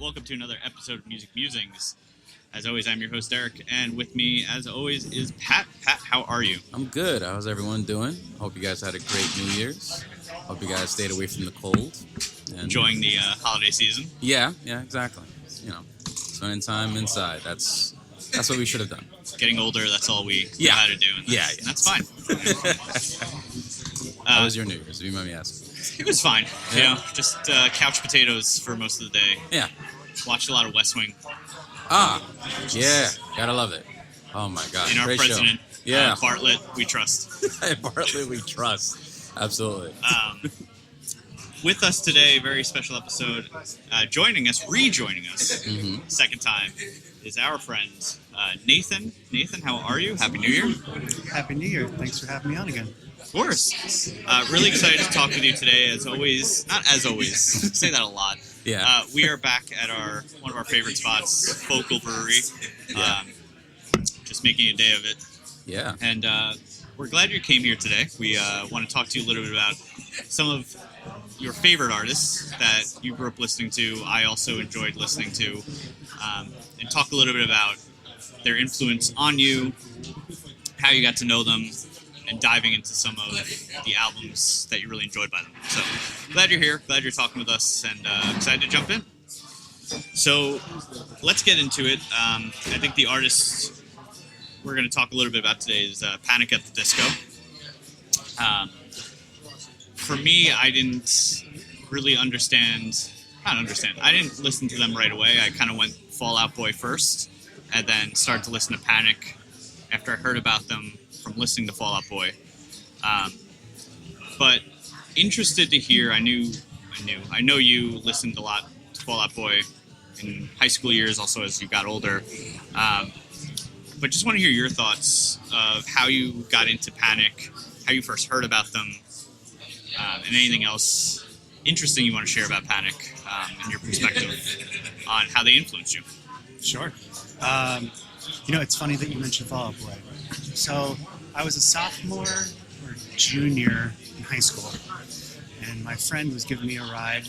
welcome to another episode of Music Musings. As always, I'm your host, Eric, and with me, as always, is Pat. Pat, how are you? I'm good. How's everyone doing? Hope you guys had a great New Year's. Hope you guys stayed away from the cold. And Enjoying the holiday season? Yeah, exactly. You know, spending time inside. That's what we should have done. Getting older, that's all we know how to do. And that's fine. How was your New Year's, if you mind me asking? It was fine. You know, just couch potatoes for most of the day. Yeah. Watched a lot of West Wing. Yeah. Gotta love it. Oh, my God. And our Great president, show. Bartlett, we trust. Bartlett, we trust. Absolutely. With us today, very special episode, rejoining us, second time, is our friend, Nathan. Nathan, how are you? Happy New Year. Happy New Year. Thanks for having me on again. Of course. Really excited to talk with you today, as always. Not as always. Say that a lot. Yeah. We are back at one of our favorite spots, Focal Brewery. Just making a day of it. Yeah. And we're glad you came here today. We want to talk to you a little bit about some of your favorite artists that you grew up listening to, I also enjoyed listening to, and talk a little bit about their influence on you, how you got to know them, and diving into some of the albums that you really enjoyed by them. So, glad you're here, glad you're talking with us, and excited to jump in. So, let's get into it. I think the artist we're going to talk a little bit about today is Panic at the Disco. For me, I didn't really I didn't listen to them right away. I kind of went Fall Out Boy first, and then started to listen to Panic after I heard about them from listening to Fall Out Boy. But interested to hear, I know you listened a lot to Fall Out Boy in high school years, also as you got older. But just want to hear your thoughts of how you got into Panic, how you first heard about them, and anything else interesting you want to share about Panic and your perspective on how they influenced you. Sure. It's funny that you mentioned Fall Out Boy. So I was a sophomore or junior in high school, and my friend was giving me a ride,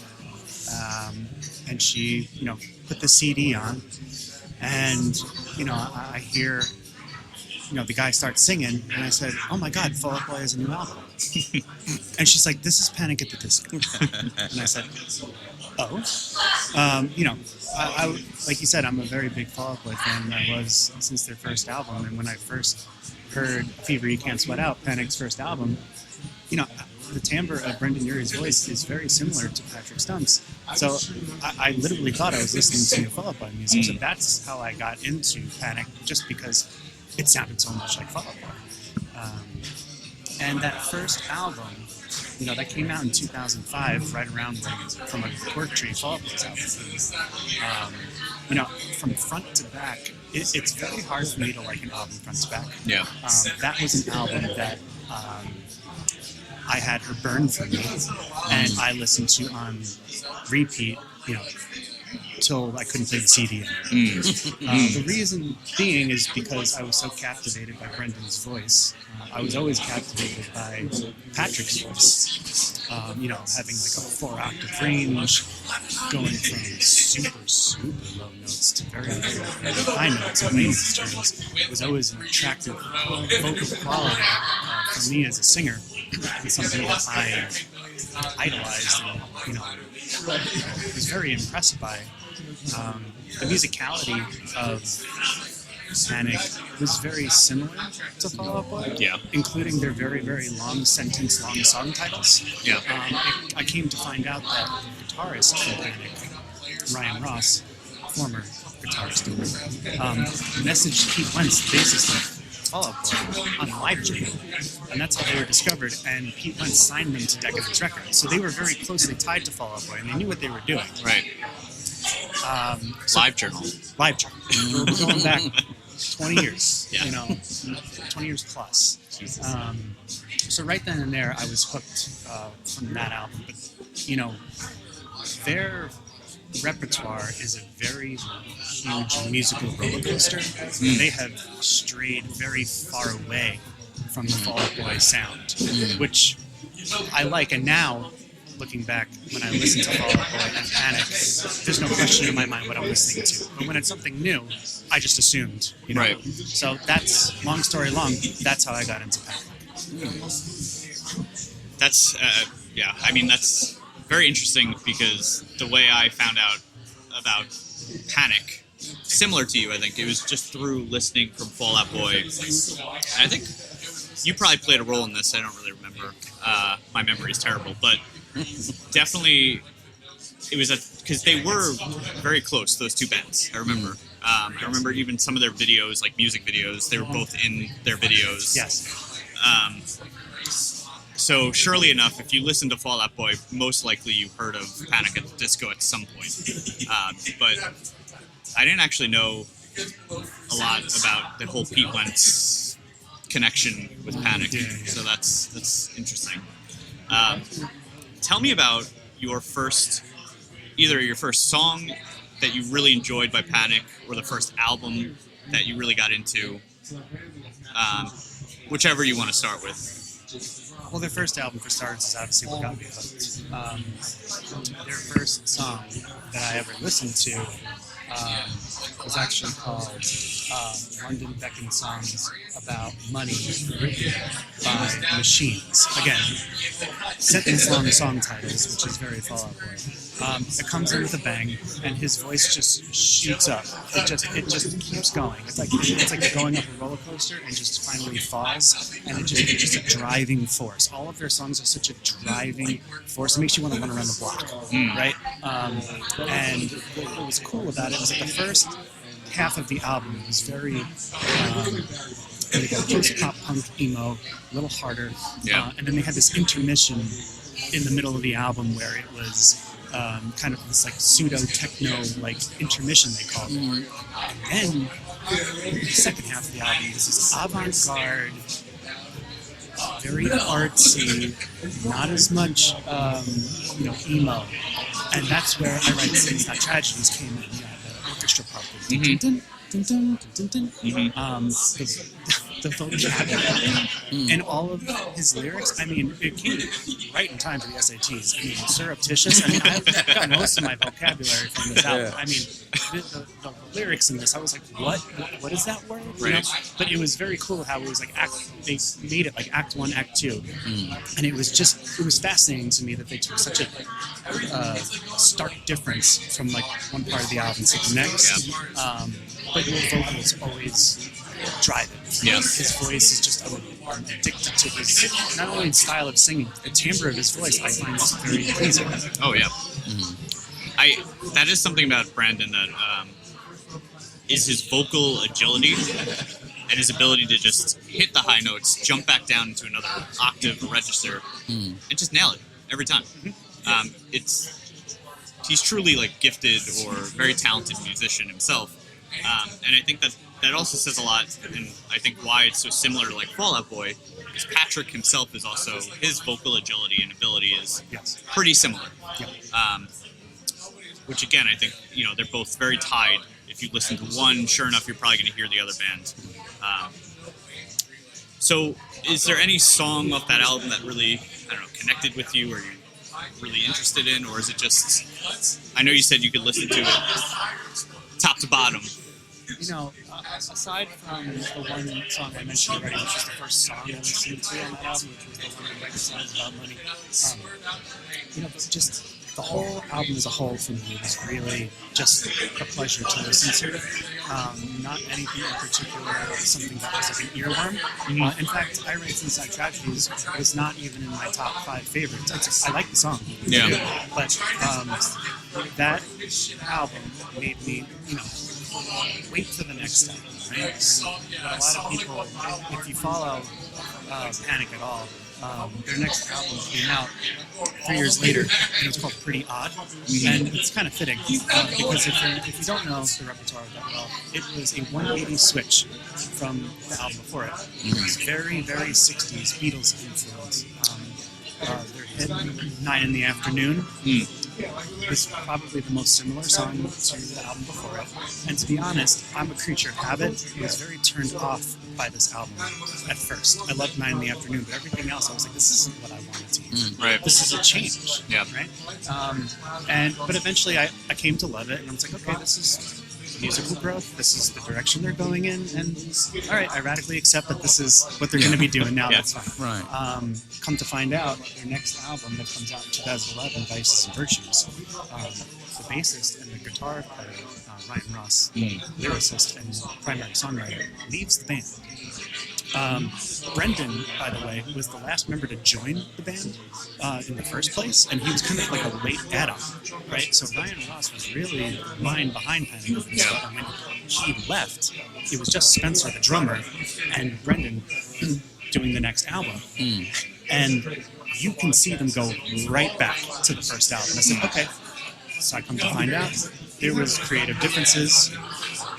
and she, put the CD on, and, I hear, the guy starts singing, and I said, oh my God, Fall Out Boy has a new album. And she's like, this is Panic at the Disco. And I said, oh. I like you said, I'm a very big Fall Out Boy fan, and I was since their first album. And when I first heard Fever You Can't Sweat Out, Panic's first album, the timbre of Brendan Urie's voice is very similar to Patrick Stump's. So I literally thought I was listening to Fall Out Boy music. So that's how I got into Panic, just because it sounded so much like Fall Out Boy. And that first album, that came out in 2005, right around when From a Cork Tree, Fall Out Boy's album. From front to back, it's very hard for me to like an album front to back. Yeah. That was an album that I had her burn for me, and I listened to on repeat, till I couldn't play the CD anymore. The reason being is because I was so captivated by Brendan's voice. I was always captivated by Patrick's voice. Having like a 4-octave range, going from super low notes to very, very high notes and layman's terms. It was always an attractive vocal quality for me as a singer. It's something that I idolized and, was very impressed by. The musicality of Panic was very similar to Fall Out Boy, including their very, very long sentence, long song titles. Yeah. I came to find out that the guitarist for Panic, Ryan Ross, former guitarist, messaged Pete Wentz, the bassist of Fall Out Boy, on LiveJam, and that's how they were discovered, and Pete Wentz signed them to Decadence Records. So they were very closely tied to Fall Out Boy, and they knew what they were doing. Right. LiveJournal. We're going back 20 years, 20 years plus. So right then and there, I was hooked from that album. But, their repertoire is a very huge musical roller coaster. They have strayed very far away from the Fall Out Boy sound, which I like. And now, looking back, when I listen to Fall Out Boy and Panic, there's no question in my mind what I'm listening to. But when it's something new, I just assumed, you know. Right. So that's, long story long, that's how I got into Panic. That's yeah. I mean, that's very interesting because the way I found out about Panic, similar to you, I think it was just through listening from Fall Out Boy. And I think you probably played a role in this. I don't really remember. My memory is terrible, but definitely it was because they were very close. Those two bands, I remember. I remember even some of their videos, like music videos. They were both in their videos. Yes. So surely enough, if you listen to Fall Out Boy, most likely you've heard of Panic at the Disco at some point. But I didn't actually know a lot about the whole Pete Wentz connection with Panic. Yeah. So that's interesting. Tell me about your first, either your first song that you really enjoyed by Panic or the first album that you really got into. Whichever you want to start with. Well, their first album, for starters, is obviously what got me hooked. Their first song that I ever listened to was actually called London Beckon Songs About Money, written by Machines. Again, sentence-long song titles, which is very Fall Out Boy. It comes in with a bang, and his voice just shoots up. It just keeps going. It's like you're going up a roller coaster and just finally falls, and it's just a driving force. All of their songs are such a driving force. It makes you want to run around the block, right? And what was cool about it was that the first half of the album was very post-pop punk emo, a little harder, and then they had this intermission in the middle of the album where it was kind of this like pseudo techno like intermission, they called it. And then the second half of the album is this avant-garde, very artsy, not as much emo, and that's where I Write Sins Not Tragedies came in. The orchestra part. The vocabulary and all of his lyrics. I mean, it came right in time for the SATs. I mean, surreptitious. I mean, I've got most of my vocabulary from this album. I mean, the lyrics in this, I was like, what is that word? You know? But it was very cool how it was like they made it like Act 1, Act 2. And it was fascinating to me that they took such a stark difference from like one part of the album to the next. But your vocals always drive it. Yes. His voice is just, I'm addicted to his, not only style of singing, the timbre of his voice I find is very pleasing. Oh, yeah. That is something about Brandon that is his vocal agility and his ability to just hit the high notes, jump back down into another octave or register, and just nail it every time. He's truly like gifted or very talented musician himself. And I think that also says a lot, and I think why it's so similar to like Fall Out Boy, is Patrick himself is also, his vocal agility and ability is pretty similar. Which again, I think, they're both very tied. If you listen to one, sure enough, you're probably going to hear the other band. So is there any song off that album that really, connected with you or you're really interested in, or is it just, I know you said you could listen to it top to bottom. Aside from the one song I mentioned already, which was the first song I listened to on that album, which was the one that writes songs about money, just the whole album as a whole for me was really just a pleasure to listen to. Not anything in particular, something that was like an earworm. In fact, I Write Sins Not Tragedies was not even in my top 5 favorites. I like the song, but that album made me, wait for the next album, right? But a lot of people, if you follow Panic at all, their next album came out 3 years later, and it's called Pretty Odd, and it's kind of fitting, because if you don't know the repertoire that well, it was a 180 switch from the album before it. It was very, very 60s Beatles influence. Their hit, 9 in the Afternoon, is probably the most similar song to the album before it. And to be honest, I'm a creature of habit. I was very turned off by this album at first. I loved 9 in the Afternoon, but everything else, I was like, this isn't what I wanted to hear. Right. This is a change. Yeah. Right. But eventually, I came to love it, and I was like, okay, this is musical growth. This is the direction they're going in, and all right, I radically accept that this is what they're going to be doing now. Yeah. That's fine. Right. Come to find out, their next album that comes out in 2011, Vices and Virtues, the bassist and the guitar player, Ryan Ross, lyricist and primary songwriter, leaves the band. Brendan, by the way, was the last member to join the band in the first place, and he was kind of like a late add-on, right? So Ryan Ross was really the mind behind Panic! At the Disco, and when he left, it was just Spencer, the drummer, and Brendan doing the next album. And you can see them go right back to the first album. I said, okay. So I come to find out there was creative differences.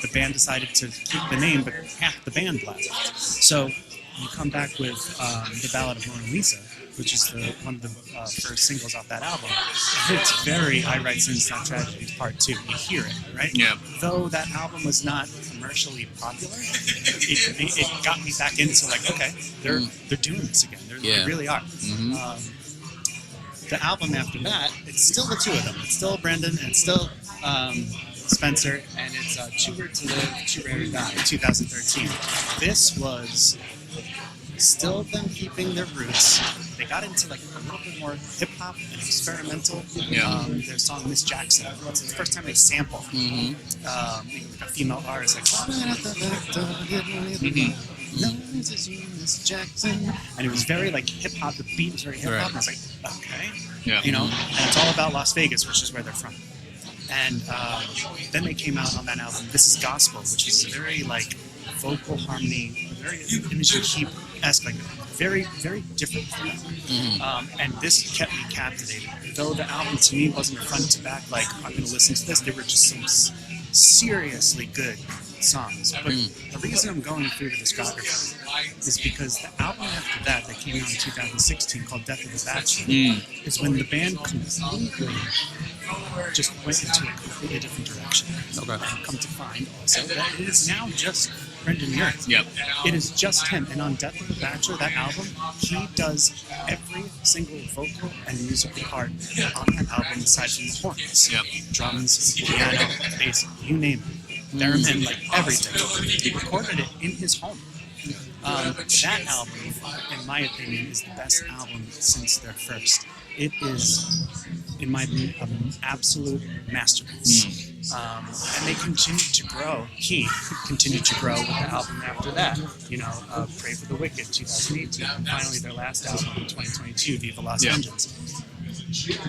The band decided to keep the name, but half the band left. So you come back with the Ballad of Mona Lisa, which is one of the first singles off that album. And it's very I Write Sins Not Tragedies Part 2. You hear it, right? Yeah. Though that album was not commercially popular, it got me back into like, okay, they're doing this again. They really are. The album after that, it's still the two of them. It's still Brendan and it's still Spencer, and it's Too Weird to Live, Too Rare to Die, 2013. This was still them keeping their roots. They got into like a little bit more hip hop and experimental. Their song Miss Jackson. It's the first time they sample like a female artist, like no, this is you, Miss Jackson, and it was very like hip hop. The beat was very hip hop. And I was like, okay, and it's all about Las Vegas, which is where they're from. And then they came out on that album, This Is Gospel, which is a very like vocal harmony, very Imogen Heap-esque, like very, very different from them. And this kept me captivated. Though the album to me wasn't a front to back, like I'm going to listen to this, there were just some seriously good songs. But the reason I'm going through the discography is because the album after that came out in 2016 called Death of the Bachelor is when the band completely just went into a completely different direction. Okay. And come to find also that it is now just Brendan Urie. Yep. It is just him. And on Death of the Bachelor, that album, he does every single vocal and musical part on that album aside from the horns. Yep. Drums, piano, bass, you name it. Theremin, like everything. He recorded it in his home. That album, in my opinion, is the best album since their first. It is, in my opinion, an absolute masterpiece. And they continued to grow. He continued to grow with the album after that. Pray for the Wicked, 2018, and finally their last album in 2022, Viva Los Angeles.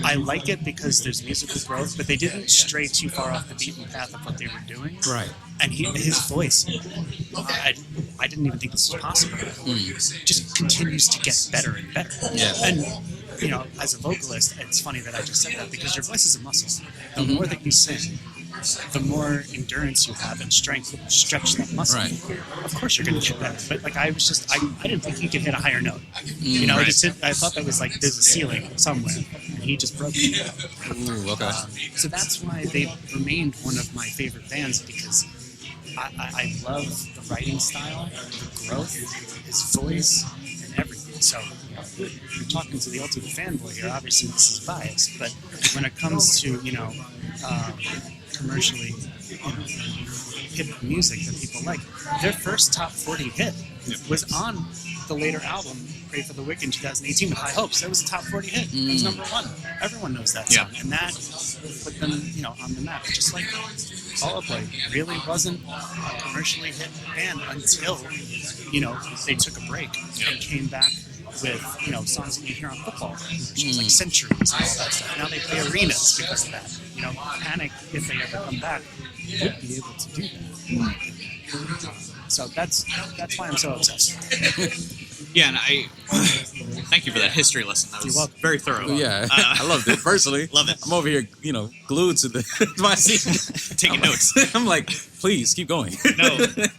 I like it because there's musical growth, but they didn't stray too far off the beaten path of what they were doing. Right. And his voice, I didn't even think this was possible. Just continues to get better and better. Yeah. And as a vocalist, it's funny that I just said that because your voice is a muscle. The more that you sing, the more endurance you have and strength to stretch that muscle. Right. Of course you're going to get better. But like I didn't think he could hit a higher note. Right. I thought that was like there's a ceiling somewhere, and he just broke it. Ooh, okay. So that's why they remained one of my favorite bands because I love the writing style, the growth, his voice, and everything. So you're talking to the ultimate fanboy here. Obviously, this is biased, but when it comes to commercially hip music that people like, their first top 40 hit was on the later album Pray for the Wicked in 2018 with High Hopes. That was a top 40 hit. It was number one. Everyone knows that song, and that put them on the map. Just like Fall Out Boy really wasn't a commercially hit band until they took a break and came back with songs that you hear on football commercials, like Centuries and all that stuff. Now they play arenas because of that. Panic, if they ever come back, would be able to do that. So that's why I'm so obsessed. Yeah, and I thank you for that history lesson. That was very thorough. Yeah, I loved it personally. Love it. I'm over here, glued to my seat, taking notes. I'm like, please keep going. No, and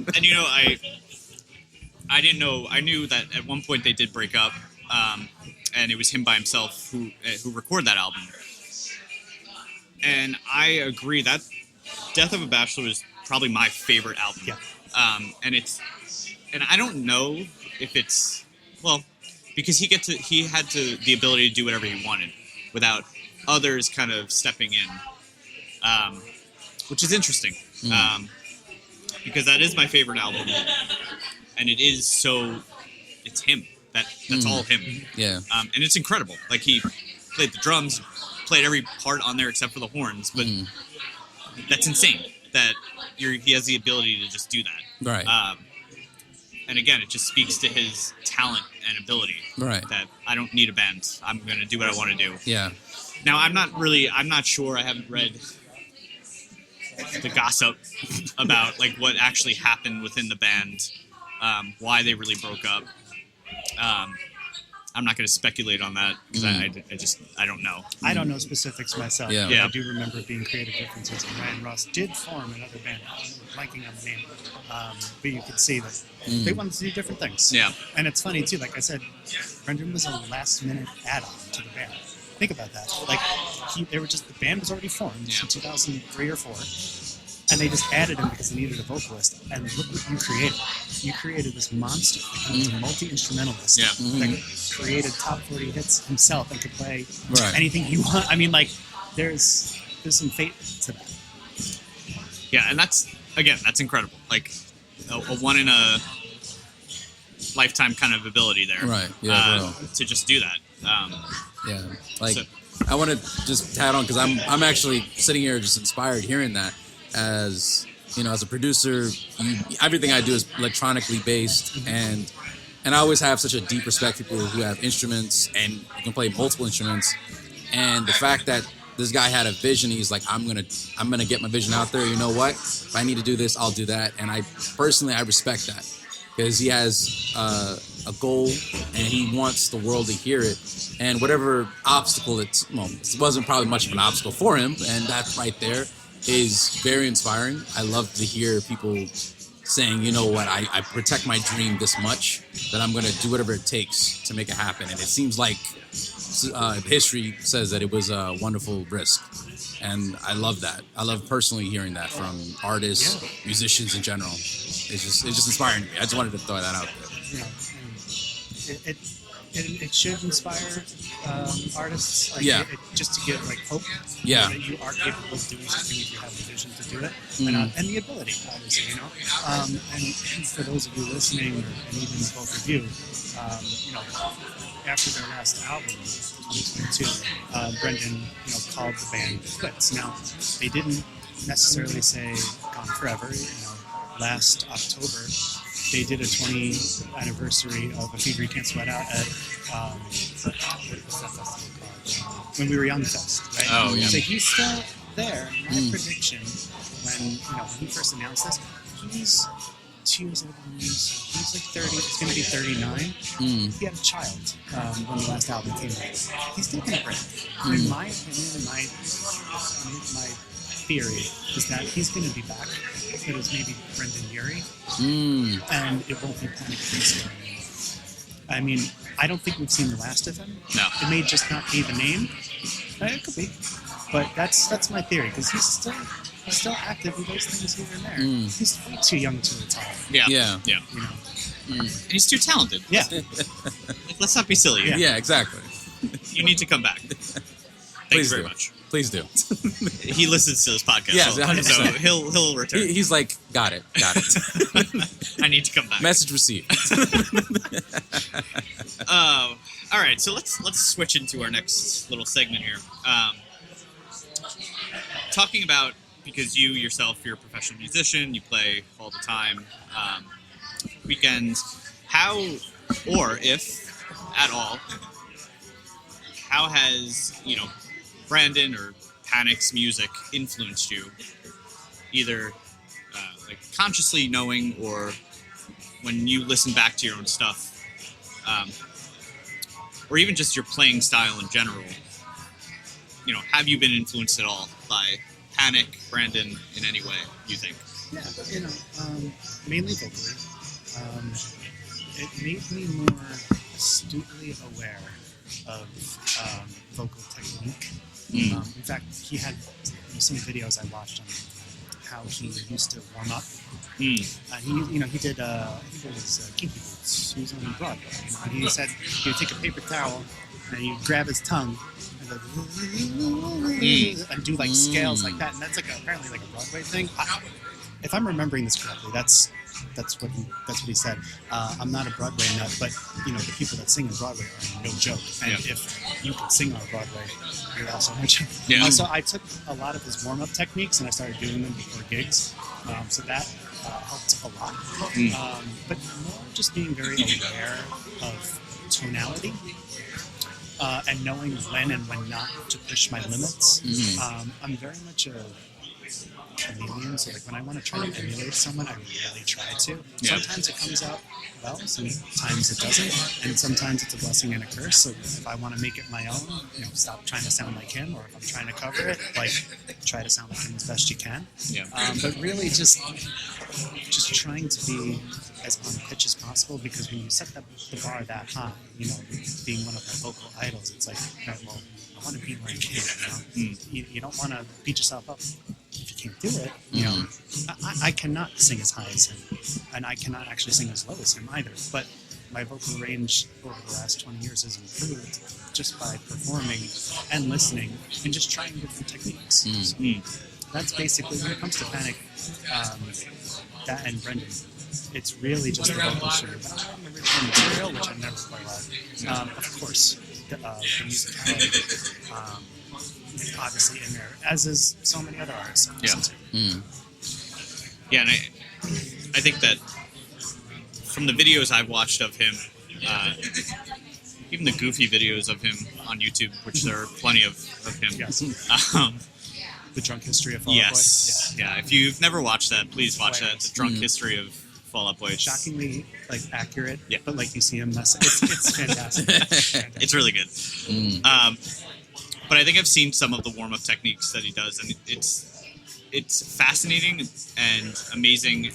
I didn't know. I knew that at one point they did break up, and it was him by himself who recorded that album. And I agree that Death of a Bachelor was probably my favorite album. Yeah. And I don't know if it's, well, because he had the ability to do whatever he wanted without others kind of stepping in, which is interesting. Because that is my favorite album, and it's him. That's all him. Yeah. And it's incredible. Like, he played the drums, played every part on there except for the horns, but that's insane that he has the ability to just do that. Right. And again, it just speaks to his talent and ability. Right. That I don't need a band. I'm going to do what I want to do. Yeah. Now, I'm not sure. I haven't read the gossip about like what actually happened within the band, why they really broke up. I'm not going to speculate on that because I don't know. I don't know specifics myself. Yeah. But Yeah. I do remember being creative differences. And Ryan Ross did form another band. I'm blanking on the name. But you could see that they wanted to do different things. Yeah. And it's funny, too. Like I said, Brendan was a last-minute add-on to the band. Think about that. Like, the band was already formed in 2003 or 4. And they just added him because they needed a vocalist. And look what you created. You created this monster. He was a multi-instrumentalist that created top 40 hits himself and could play anything he wanted. I mean, like, there's some fate to that. Yeah, and that's incredible. Like a one in a lifetime kind of ability there. Right. Yeah. To just do that. Yeah. Like, So- I want to just add on because I'm actually sitting here just inspired hearing that. As you know, as a producer, everything I do is electronically based, and I always have such a deep respect for people who have instruments and you can play multiple instruments. And the fact that this guy had a vision, he's like, I'm gonna get my vision out there. You know what? If I need to do this, I'll do that. And I respect that because he has a goal and he wants the world to hear it. And whatever obstacle it wasn't probably much of an obstacle for him, and that right there is very inspiring. I love to hear people saying, you know what, I protect my dream this much that I'm going to do whatever it takes to make it happen. And it seems like history says that it was a wonderful risk. And I love that. I love personally hearing that from artists, musicians in general. It's just inspiring to me. I just wanted to throw that out there. You know, it should inspire artists, like, just to give like hope that you are capable of doing something if you have the vision to do it, and the ability, obviously, you know. And for those of you listening, and even both of you, you know, after their last album, 2022, Brendan, you know, called the band quits. Now, they didn't necessarily say gone forever. You know, last October, they did a 20th anniversary of A Fever You Can't Sweat Out at what's that festival called? When We Were Young Fest, right? Oh, yeah. So he's still there. My prediction, when he first announced this, he's 2 years older than me. So he's like 30. He's going to be 39. He had a child when the last album came out. He's taking a break. In my opinion, my theory is that he's going to be back. It was maybe Brendan Urie, and it won't be Panic at the Disco anymore. I mean, I don't think we've seen the last of him. No. It may just not be the name. It could be, but that's my theory because he's still active. He does things here and there. He's way too young to retire. Yeah. Yeah. Yeah. You know. And he's too talented. Yeah. Let's not be silly. Yeah, exactly. You need to come back. Thanks very much. Please do. He listens to this podcast, Yes, so 100%. he'll return. He's like, got it. I need to come back. Message received. All right, so let's switch into our next little segment here. Talking about, because you yourself, you're a professional musician, you play all the time, weekends. How, or if at all, how has Brandon or Panic's music influenced you, either like consciously knowing or when you listen back to your own stuff, or even just your playing style in general? Have you been influenced at all by Panic, Brandon, in any way, you think? Yeah, mainly vocally. It made me more astutely aware of vocal technique. In fact, he had some videos I watched on how he used to warm up. Mm. He did. I think it was Kinky Boots. He was on Broadway. And he said he would take a paper towel and he'd grab his tongue and go and do like scales like that. And that's apparently like a Broadway thing. If I'm remembering this correctly, that's what he said. I'm not a Broadway nut, but the people that sing on Broadway are no joke. And if you can sing on Broadway, you're also no joke. Yeah. So I took a lot of his warm-up techniques and I started doing them before gigs. So that helped a lot. But more just being very aware of tonality and knowing when and when not to push my limits. I'm very much a chameleon, so like when I want to try to emulate someone, I really try to. Yeah. Sometimes it comes out well, sometimes it doesn't, and sometimes it's a blessing and a curse. So if I want to make it my own, stop trying to sound like him, or if I'm trying to cover it, like try to sound like him as best you can. Yeah. But really, just trying to be as on pitch as possible, because when you set the bar that high, being one of my vocal idols, it's like, all right, well, I want to be like him. You don't want to beat yourself up if you can't do it. I cannot sing as high as him, and I cannot actually sing as low as him either. But my vocal range over the last 20 years has improved just by performing and listening and just trying different techniques. So that's basically, when it comes to Panic, that and Brendan, it's really just the vocal sugar. But I'm original material, which I never play live. Of course, the musicality, obviously in there, as is so many other artists I listen to. Yeah, and I think that from the videos I've watched of him, even the goofy videos of him on YouTube, which there are plenty of him. Yes. The Drunk History of Fall Out Boy. Yes. Yeah. If you've never watched that, please watch that. The Drunk History of Fall Out Boy. Shockingly accurate. Yeah. But you see him mess. It's fantastic. It's really good. But I think I've seen some of the warm-up techniques that he does, and it's fascinating and amazing,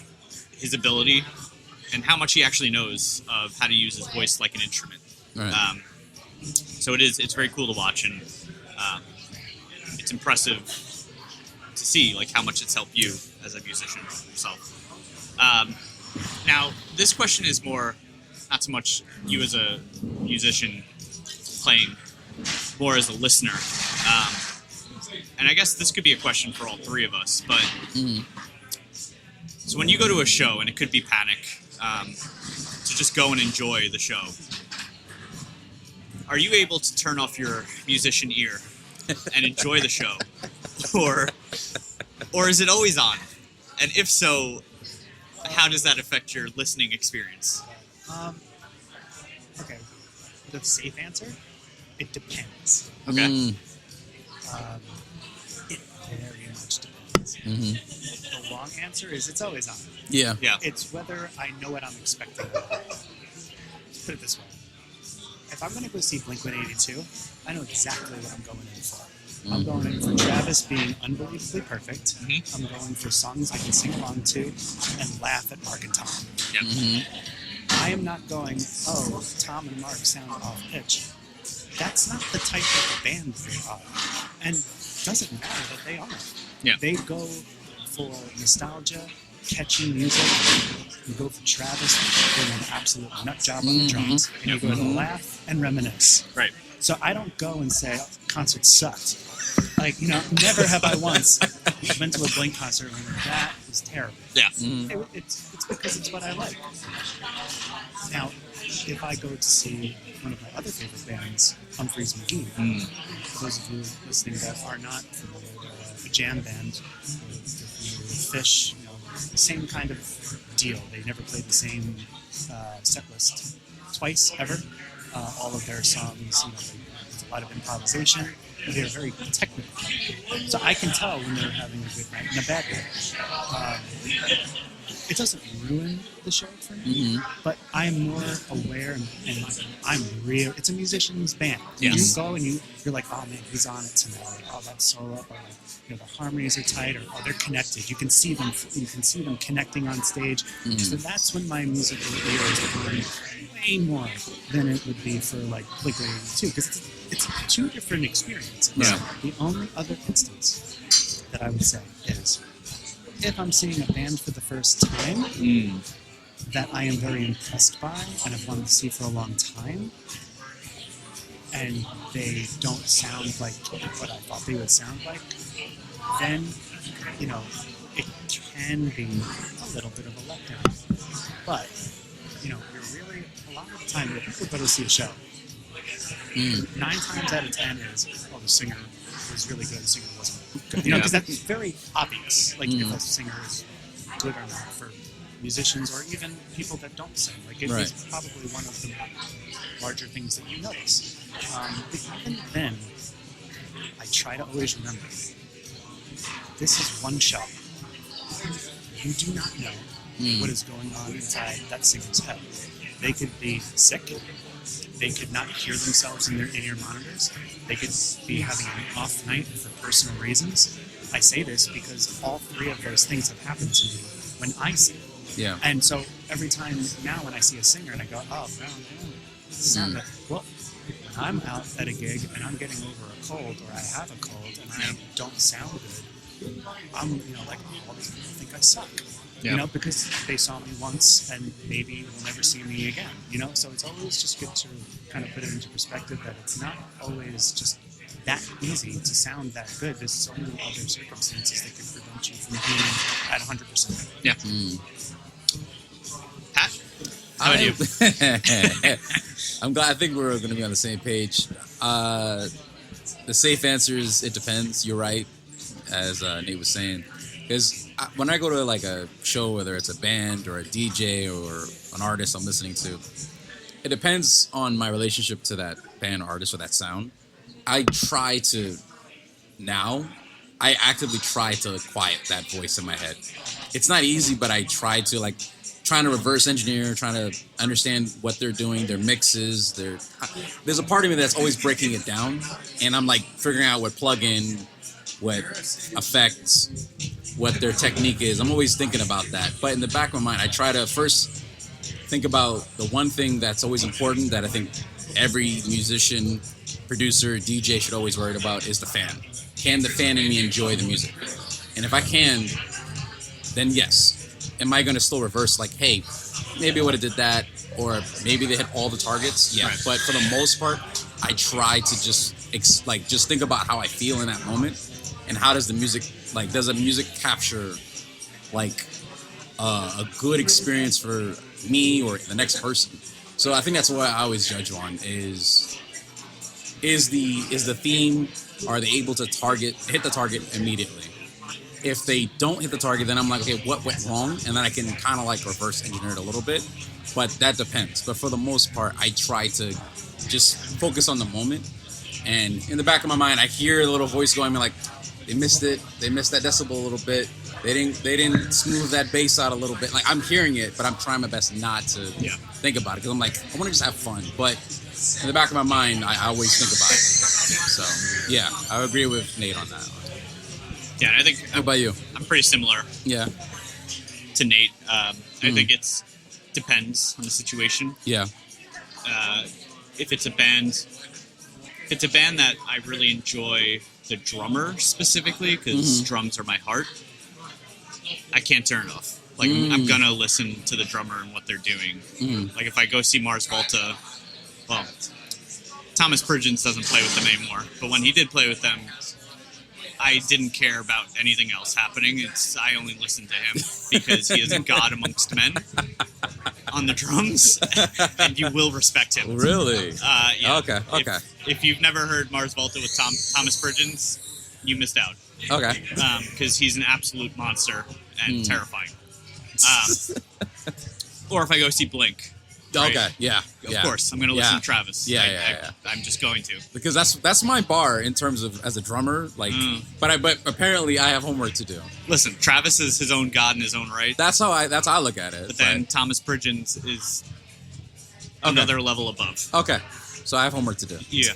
his ability and how much he actually knows of how to use his voice like an instrument. Right. So it's very cool to watch, and it's impressive to see how much it's helped you as a musician yourself. Now, this question is more not so much you as a musician playing, more as a listener. And I guess this could be a question for all three of us, but so when you go to a show, and it could be Panic, to just go and enjoy the show, are you able to turn off your musician ear and enjoy the show? Or is it always on? And if so, how does that affect your listening experience? Okay. The safe answer? It depends. Okay. It very much depends. The long answer is it's always on. Yeah. Yeah. It's whether I know what I'm expecting. Let's put it this way. If I'm going to go see Blink-182, I know exactly what I'm going in for. I'm going in for Travis being unbelievably perfect. I'm going for songs I can sing along to and laugh at Mark and Tom. Yep. I am not going, oh, Tom and Mark sound off pitch. That's not the type of band they are. And it doesn't matter that they are. Yeah. They go for nostalgia, catchy music. You go for Travis doing an absolute nut job on the drums. And you go to laugh and reminisce. Right. So I don't go and say, oh, the concert sucked. Never have I once been to a Blink concert and went, that was terrible. Yeah. It's because it's what I like. Now, if I go to see one of my other favorite bands, Humphreys McGee, for those of you listening that are not familiar with a jam band, with Fish, the same kind of deal. They never played the same set list twice, ever. All of their songs, there's a lot of improvisation. They're very technical. So I can tell when they're having a good night and a bad night. It doesn't ruin the show for me, but I'm more aware and I'm real. It's a musician's band. Yes. You go and you're like, oh man, he's on it tonight. Oh, that solo, or the harmonies are tight, or oh, they're connected. You can see them. You can see them connecting on stage. So that's when my musical ear is on way more than it would be for Blink-182, because it's two different experiences. Yeah. The only other instance that I would say is if I'm seeing a band for the first time that I am very impressed by and have wanted to see for a long time, and they don't sound like what I thought they would sound like, then, you know, it can be a little bit of a letdown. But, you know, you're really, a lot of the time, when people go to see a show, 9 times out of 10 is, oh, the singer was really good, the singer wasn't good. You know, because that's very obvious, like, if a singer is good or not for musicians or even people that don't sing. Like, it's probably one of the larger things that you notice. But even then, I try to always remember, this is one show. You do not know what is going on inside that singer's head. They could be sick. They could not hear themselves in their in-ear monitors. They could be having an off night for personal reasons. I say this because all 3 of those things have happened to me when I sing. Yeah. And so every time now when I see a singer and I go, oh, no, sound good. Well, when I'm out at a gig and I'm getting over a cold or I have a cold and I don't sound good, I'm, like, all these people think I suck. Because they saw me once and maybe will never see me again. So it's always just good to kind of put it into perspective that it's not always just that easy to sound that good. There's so many other circumstances that can prevent you from being at 100%. Yeah. Pat, how about you? I'm glad. I think we're going to be on the same page. The safe answer is it depends. You're right, as Nate was saying. Because when I go to like a show, whether it's a band or a DJ or an artist I'm listening to, it depends on my relationship to that band, artist, or that sound. I actively try to quiet that voice in my head. It's not easy, but I try to, trying to reverse engineer, trying to understand what they're doing, their mixes. There's a part of me that's always breaking it down, and I'm figuring out what plugin, what effects, what their technique is. I'm always thinking about that. But in the back of my mind, I try to first think about the one thing that's always important that I think every musician, producer, DJ should always worry about is the fan. Can the fan in me enjoy the music? And if I can, then yes. Am I going to still reverse hey, maybe I would have did that, or maybe they hit all the targets? Yeah. Right. But for the most part, I try to just think about how I feel in that moment, and how does the music, does the music capture a good experience for me or the next person? So I think that's what I always judge on is the theme, are they able to hit the target immediately? If they don't hit the target, then I'm okay, what went wrong? And then I can kind of reverse engineer it a little bit, but that depends. But for the most part, I try to just focus on the moment. And in the back of my mind, I hear a little voice going, they missed it. They missed that decibel a little bit. They didn't smooth that bass out a little bit. I'm hearing it, but I'm trying my best not to think about it, because I'm I want to just have fun. But in the back of my mind, I always think about it. So yeah, I agree with Nate on that. Yeah, I think. How about you? I'm pretty similar. Yeah. To Nate, I think it depends on the situation. Yeah. If it's a band that I really enjoy the drummer specifically, because drums are my heart, I can't turn it off. I'm gonna listen to the drummer and what they're doing. If I go see Mars Volta, well, Thomas Pridgens doesn't play with them anymore, but when he did play with them, I didn't care about anything else happening. I only listened to him because he is a god amongst men on the drums, and you will respect him. Really? Yeah. Okay. If you've never heard Mars Volta with Thomas Pridgens, you missed out. Okay. Because he's an absolute monster and terrifying. Or if I go see Blink. Right? Okay. Yeah. Of course, I'm going to listen to Travis. Yeah. I'm just going to, because that's my bar in terms of as a drummer. But apparently I have homework to do. Listen, Travis is his own god in his own right. That's how I look at it. But then Thomas Pridgens is another level above. Okay. So I have homework to do. Yeah,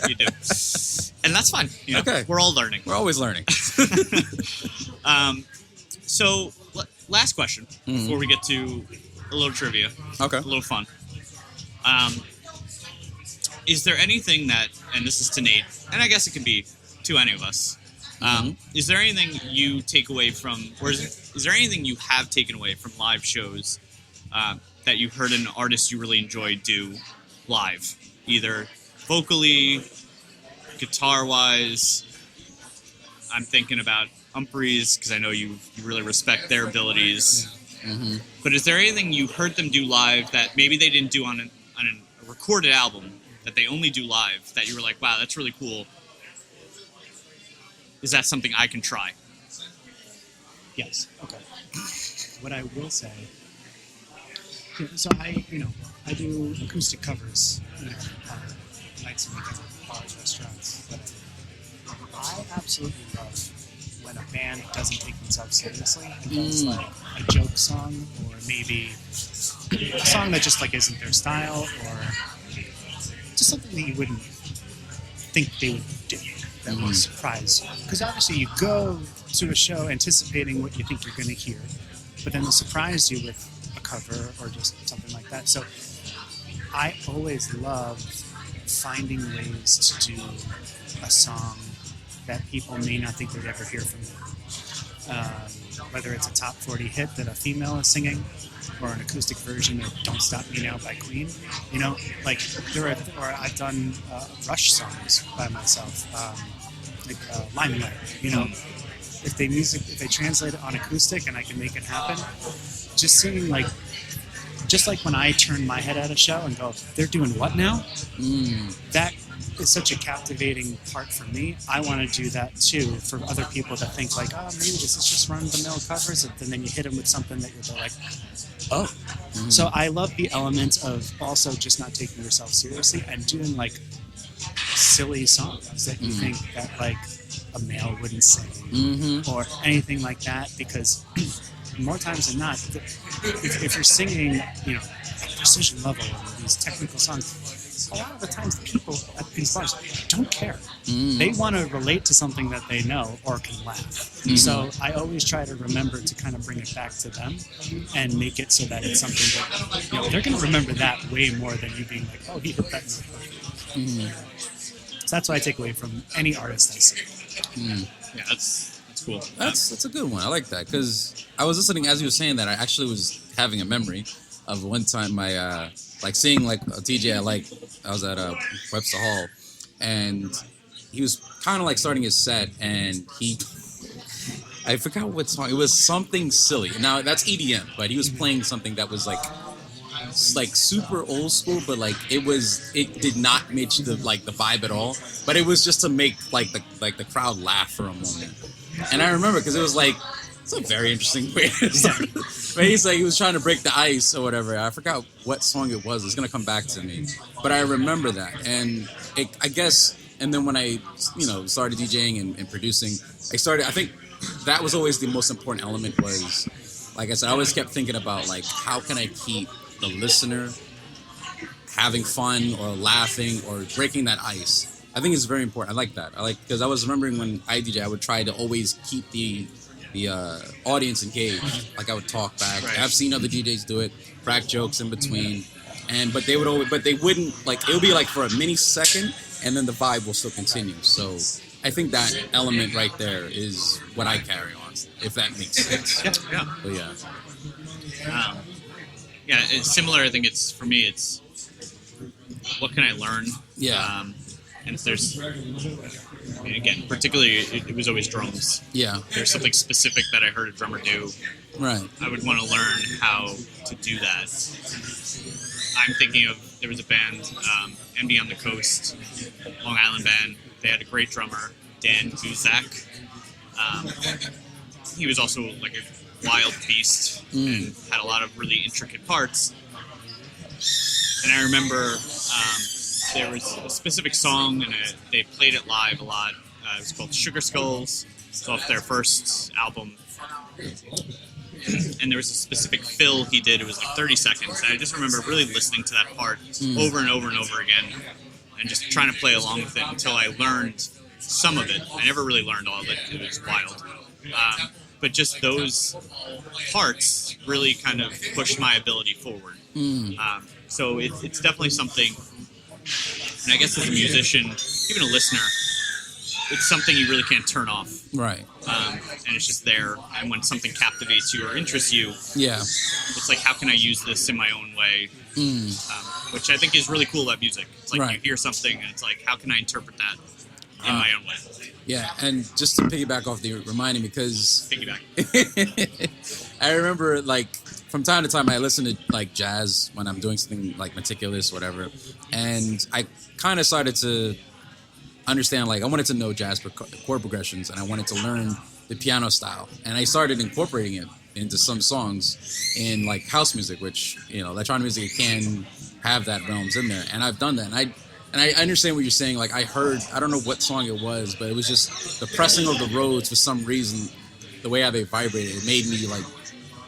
you do, and that's fine. Okay, we're all learning. We're always learning. So, last question before we get to a little trivia. Okay. A little fun. Is there anything that, and this is to Nate, and I guess it can be to any of us, Is there anything you take away from, or is there anything you have taken away from live shows that you heard an artist you really enjoy do live, either vocally, guitar-wise? I'm thinking about Humphreys because I know you really respect their abilities. Mm-hmm. But is there anything you heard them do live that maybe they didn't do on a recorded album that they only do live that you were like, wow, that's really cool? Is that something I can try? Yes. Okay. What I will say, so I do acoustic covers, nights and weekends at bars, restaurants, whatever. I absolutely love when a band doesn't take themselves seriously and does like a joke song, or maybe a song that just like isn't their style, or just something that you wouldn't think they would do that will surprise you. Because obviously you go to a show anticipating what you think you're going to hear, but then they'll surprise you with a cover or just something like that. So I always love finding ways to do a song that people may not think they'd ever hear from me. Whether it's a top 40 hit that a female is singing, or an acoustic version of "Don't Stop Me Now" by Queen. Like or I've done Rush songs by myself, like Limelight. If they translate it on acoustic and I can make it happen, just seeing just like when I turn my head at a show and go, they're doing what now? That is such a captivating part for me. I want to do that too for other people that think like, oh, maybe this is just run-of-the-mill covers, and then you hit them with something that you're like, oh. So I love the element of also just not taking yourself seriously and doing like silly songs that you think that like a male wouldn't sing or anything like that, because more times than not, if you're singing, at precision level and these technical songs, a lot of the times the people at these bars don't care. They want to relate to something that they know or can laugh. So I always try to remember to kind of bring it back to them and make it so that it's something that they're going to remember that way more than you being like, oh, he hit that note. So that's what I take away from any artist I see. Yeah, that's cool. That's a good one. I like that, because I was listening as you were saying that. I actually was having a memory of one time my seeing like a DJ I like. I was at Webster Hall, and he was kind of like starting his set, and I forgot what song. It was something silly. Now that's EDM, but he was playing something that was like super old school, but like it did not match the vibe at all. But it was just to make the crowd laugh for a moment. And I remember because it was like, it's a very interesting way to start. But he's like, he was trying to break the ice or whatever. I forgot what song it was. It's gonna come back to me, but I remember that. And I guess, and then when I started DJing and producing, I think that was always the most important element. Was, like I said, I always kept thinking about like, how can I keep the listener having fun or laughing or breaking that ice. I think it's very important. I like that. Because I was remembering when I DJ, I would try to always keep the audience engaged. Like I would talk back. Right. I've seen other DJs do it, crack jokes in between, but they wouldn't like, it would be like for a mini second, and then the vibe will still continue. So I think that element right there is what I carry on, if that makes sense. Yeah. But yeah. Yeah, it's similar. I think for me, it's what can I learn? Yeah. And if there's, again, particularly, it was always drums. Yeah. There's something specific that I heard a drummer do. Right. I would want to learn how to do that. I'm thinking of, there was a band, MD on the Coast, Long Island band. They had a great drummer, Dan Guzak. He was also like a wild beast and had a lot of really intricate parts. And I remember there was a specific song, and they played it live a lot. It was called Sugar Skulls. It's off their first album. And there was a specific fill he did. It was like 30 seconds. And I just remember really listening to that part over and over and over again, and just trying to play along with it until I learned some of it. I never really learned all of it. It was wild. But just those parts really kind of pushed my ability forward. So it's definitely something, and I guess as a musician, even a listener, it's something you really can't turn off, Right. and it's just there. And when something captivates you or interests you, Yeah. it's like, how can I use this in my own way? Which I think is really cool about music. It's like Right. you hear something and it's like, how can I interpret that in my own way? Yeah. And just to piggyback off the reminding, because Piggyback. I remember, like, from time to time, I listen to like jazz when I'm doing something like meticulous, whatever, and I kind of started to understand, like, I wanted to know jazz chord progressions, and I wanted to learn the piano style, and I started incorporating it into some songs in like house music, which, you know, electronic music can have that realms in there, and I've done that, and I understand what you're saying. Like, I don't know what song it was, but it was just the pressing of the Rhodes for some reason, the way how they vibrated, it made me like,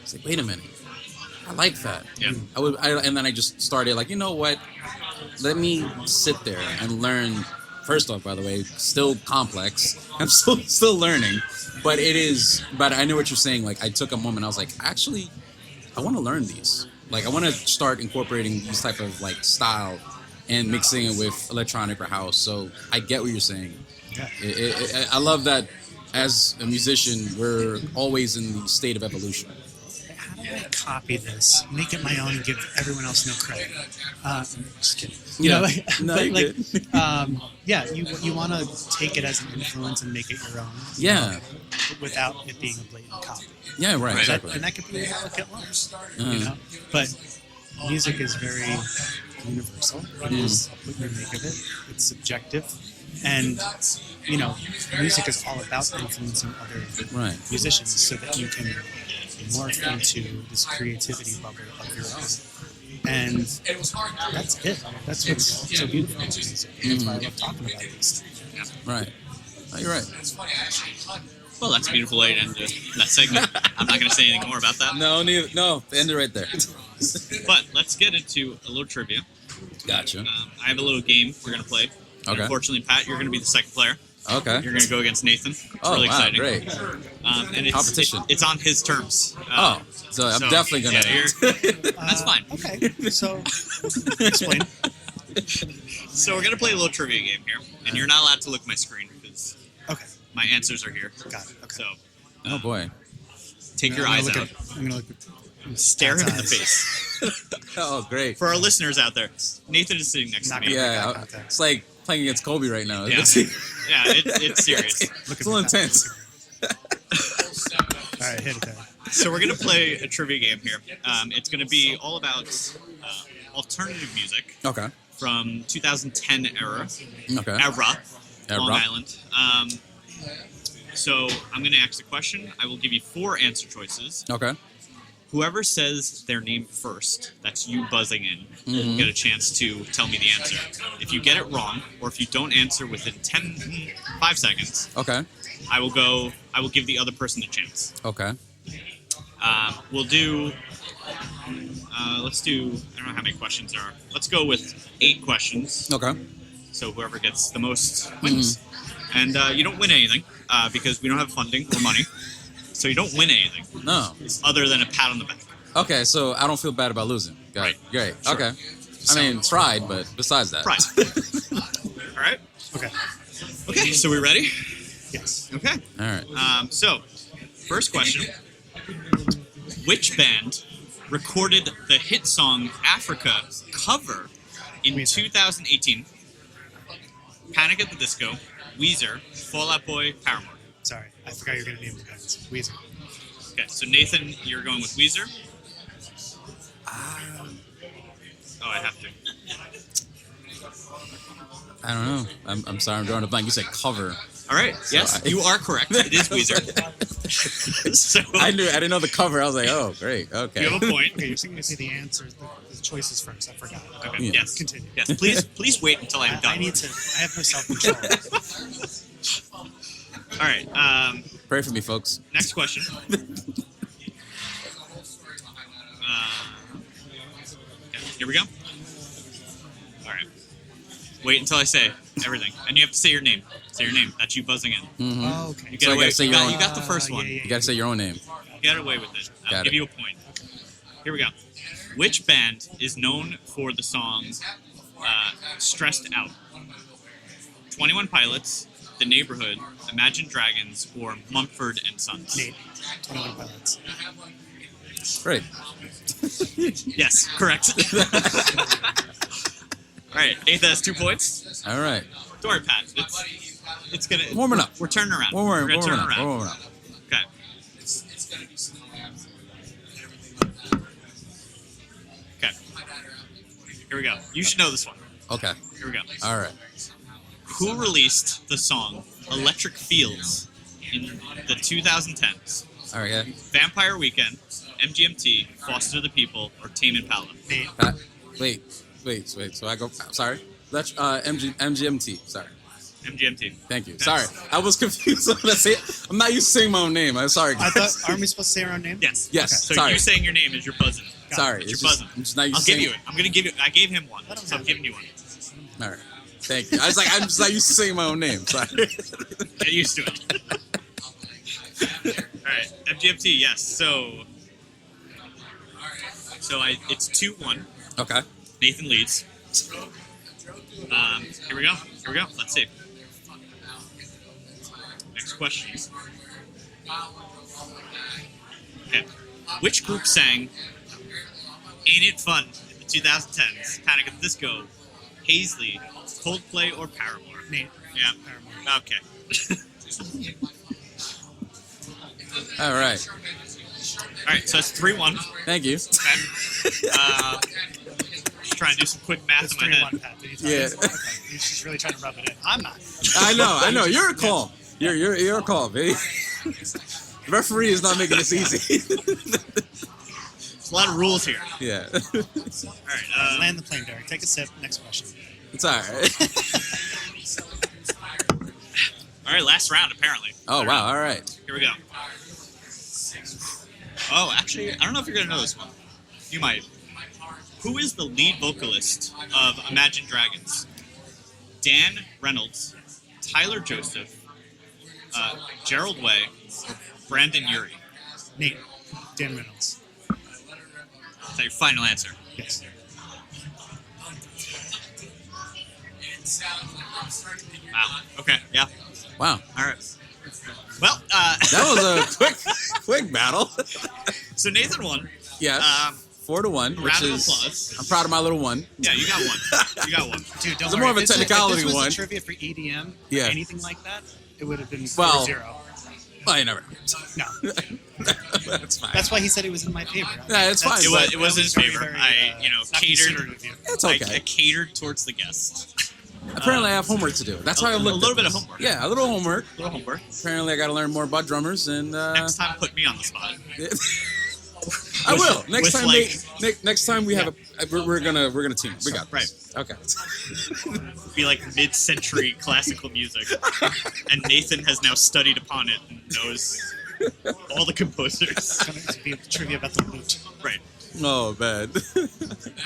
it's like, wait a minute, I like that. Yeah. And then I just started like, you know what? Let me sit there and learn. First off, by the way, still complex. I'm still learning, but it is. But I know what you're saying. Like, I took a moment. I was like, actually, I want to learn these. Like, I want to start incorporating these type of like style and mixing it with electronic or house. So I get what you're saying. Yeah. I love that. As a musician, we're always in the state of evolution. How do I copy this, make it my own, and give everyone else no credit? Just kidding. You know, like, No, but you're like, good. yeah, you want to take it as an influence and make it your own. Yeah. Without it being a blatant copy. Yeah, right, Right. exactly. And that could be a delicate line, you know. But music is very universal. It is what you make of it. It's subjective, and you know, music is all about influencing other Right. musicians so that you can morph into this creativity bubble of your own. And that's it. That's what's so beautiful about music. That's why I love talking about these things. Right. Oh, you're right. Well, that's a beautiful way to end that segment. I'm not going to say anything more about that. No, neither. No, end it right there. But let's get into a little trivia. Gotcha. I have a little game we're going to play. Okay. Unfortunately, Pat, you're going to be the second player. Okay. You're going to go against Nathan. It's Oh, really wow, exciting. great. And it's, Competition. It's on his terms. Oh, so I'm definitely gonna. That's fine. Okay, so explain. So we're going to play a little trivia game here. And you're not allowed to look at my screen because Okay, my answers are here. got it. Okay. So Oh boy. take your I'm eyes gonna out. look at- I'm gonna look at Stare him in the eyes. face. Oh, great. For our listeners out there, Nathan is sitting next to Not me. gonna- Yeah, Got that. it's like playing against Kobe right now. Yeah. It's, Yeah, it's serious. it's a little intense. All right, hit it there. So we're going to play a trivia game here. It's going to be all about alternative music Okay. from 2010 era, Okay. Long Island. So I'm going to ask the question. I will give you 4 answer choices. Okay. Whoever says their name first, that's you buzzing in, will get a chance to tell me the answer. If you get it wrong, or if you don't answer within 5 seconds, Okay. I will give the other person a chance. Okay. We'll do. Let's do. I don't know how many questions there are. Let's go with 8 questions. Okay. So whoever gets the most wins. And you don't win anything because we don't have funding or money. So you don't win anything No. other than a pat on the back. Okay, so I don't feel bad about losing. Got Right. it. Great. Sure. Okay. I mean, pride, but besides that. Pride. All right. Okay. Okay. So we ready? Yes. Okay. All right. So, first question: which band recorded the hit song "Africa" cover in Weezer. 2018? Panic at the Disco, Weezer, Fall Out Boy, Paramore. Sorry, I forgot you were gonna name the bands. Weezer. Okay, so Nathan, you're going with Weezer. Oh, I have to. I don't know. I'm sorry, I'm drawing a blank. You said cover. All right. Yes, I- you are correct. It is Weezer. So I didn't know the cover. I was like, oh, great. Okay. you have a point. Okay, you're going to say the answers, the choices first. I forgot. Okay. Yeah. Yes. Continue. Yes. Please wait until I'm done. I need to. I have no self-control. All right. Pray for me, folks. Next question. Okay, here we go. All right. Wait until I say everything, and you have to say your name. Say your name. That's you buzzing in. Oh, okay. You So get I away. gotta say You your got, own- you got the first one. You gotta say your own name. You got away with it. I'll Got give it. you a point. Here we go. Which band is known for the song "Stressed Out"? 21 Pilots, The Neighborhood, Imagine Dragons, or Mumford and Sons? Nate, 21 Pilots. Great. Yes, correct. All right, Nathan has 2 points. All right. Don't worry, Pat. It's gonna Warming up. We're turning around. Warming We're gonna turn up. around. Warming up. Okay. Okay. Here we go. You should know this one. Okay. Here we go. All right. Who released the song "Electric Fields" in the 2010s? All right. Yeah. Vampire Weekend, MGMT, Foster the People, or Tame Impala? Nate, Wait. So I go. Sorry. That's MGMT. Sorry. MGMT. Thank you. Sorry. I was confused. I'm not used to saying my own name. I'm sorry. I Guys. thought, aren't we supposed to say our own name? Yes. Yes. So Sorry. you saying your name is your buzzing. Sorry. It's It's your just, buzzing. I'm just not used I'll to give you saying it. I'm gonna give you. I gave him one, Let him so I'm have giving you one. All right. Thank you. I was like, I'm just not used to saying my own name. Sorry. Get used to it. All right, MGMT. Yes. So it's 2-1. Okay. Nathan leads. Here we go. Let's see. Next question. Okay. Which group sang "Ain't It Fun" in the 2010s? Panic at the Disco, Hazley, Coldplay, or Paramore? Nate. Yeah. Paramore. Okay. All right. All right. So it's 3-1. Thank you. Okay. Just trying to do some quick math It's in my head. 3-1, Pat. Did you tell Yeah. me? Okay. He's just really trying to rub it in. I'm not. I know. You're a call. You're a call, baby. The referee is not making this easy. There's a lot of rules here. Yeah. All right. Land the plane, Derek. Take a sip. Next question. It's all right. All right. Last round, apparently. Oh, wow. All right. Here we go. Oh, actually, I don't know if you're going to know this one. You might. Who is the lead vocalist of Imagine Dragons? Dan Reynolds, Tyler Joseph, Gerald Way, or Brandon Urie? Nate. Dan Reynolds. Is that your final answer? Yes. Wow. Okay. Yeah. Wow. All right. Well, That was a quick battle. so Nathan won. Yes. 4-1, which round of is. applause. I'm proud of my little one. Yeah, you got one. You got one. Dude, don't It's worry. more of a If this was- technicality if this was one. a trivia for EDM, Yeah. or anything like that, it would have been Well- 4-0. Well, you never. No. That's fine. That's why he said it was in my favor. Yeah, it's fine. It was in his very, favor. very, I not catered. considerate of you. It's I okay. catered towards the guest. Apparently, I have homework to do. That's why I a looked little at bit of this. homework. Yeah, a little homework. A little homework. Apparently, I got to learn more about drummers, and Next time, put me on the spot. I will. Next with time, like- next time we have we're gonna team. We got this. Okay. Be like mid-century classical music, and Nathan has now studied upon it and knows all the composers. It's going to be trivia about the lute. Right. Oh man.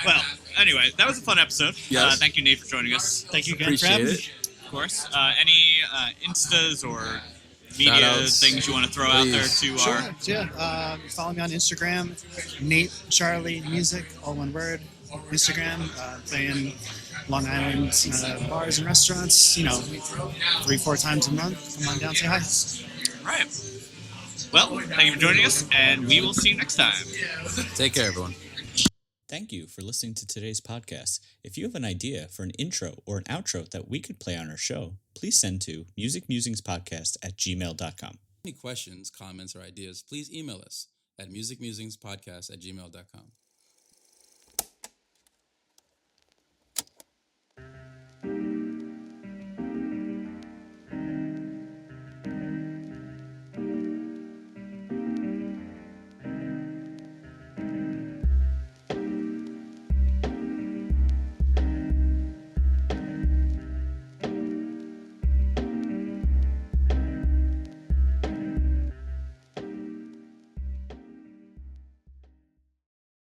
Well, anyway, that was a fun episode. Yes. Thank you, Nate, for joining us. Thank you again for Appreciate having me. it. Of course. Any Instas or media Shout-outs. things you want to throw out there Please. to Sure. our... Yeah. Follow me on Instagram, Nate Charlie Music, all one word. Instagram, playing Long Island bars and restaurants. 3-4 times a month. Come on down, say hi. All right. Well, thank you for joining us, and we will see you next time. Take care, everyone. Thank you for listening to today's podcast. If you have an idea for an intro or an outro that we could play on our show, please send to musicmusingspodcast@gmail.com. Any questions, comments, or ideas, please email us at musicmusingspodcast@gmail.com.